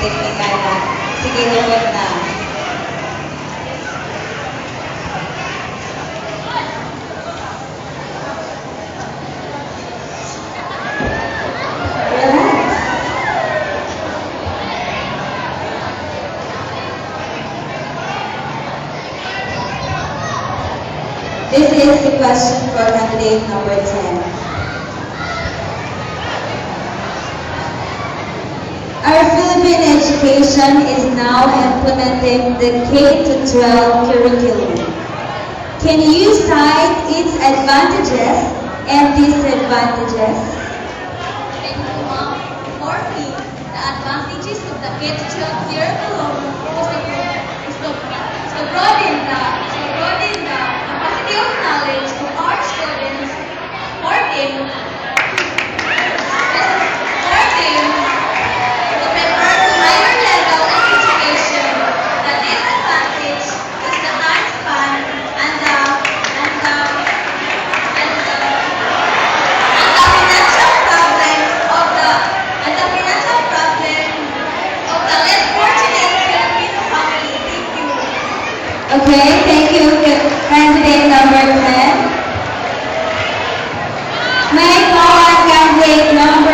technical na. Sige, lupot na. Relax. This is the question for candidate number 10. Our Philippine education is now implementing the K-12 curriculum. Can you cite its advantages and disadvantages? Thank you, Ma'am. For me, the advantages of the K-12 curriculum is to broaden the capacity of knowledge of our students, for them to prepare to higher level of education. The disadvantage is the time span and the financial problem of the less fortunate Filipino family. Thank you. Okay, thank you, candidate number 10.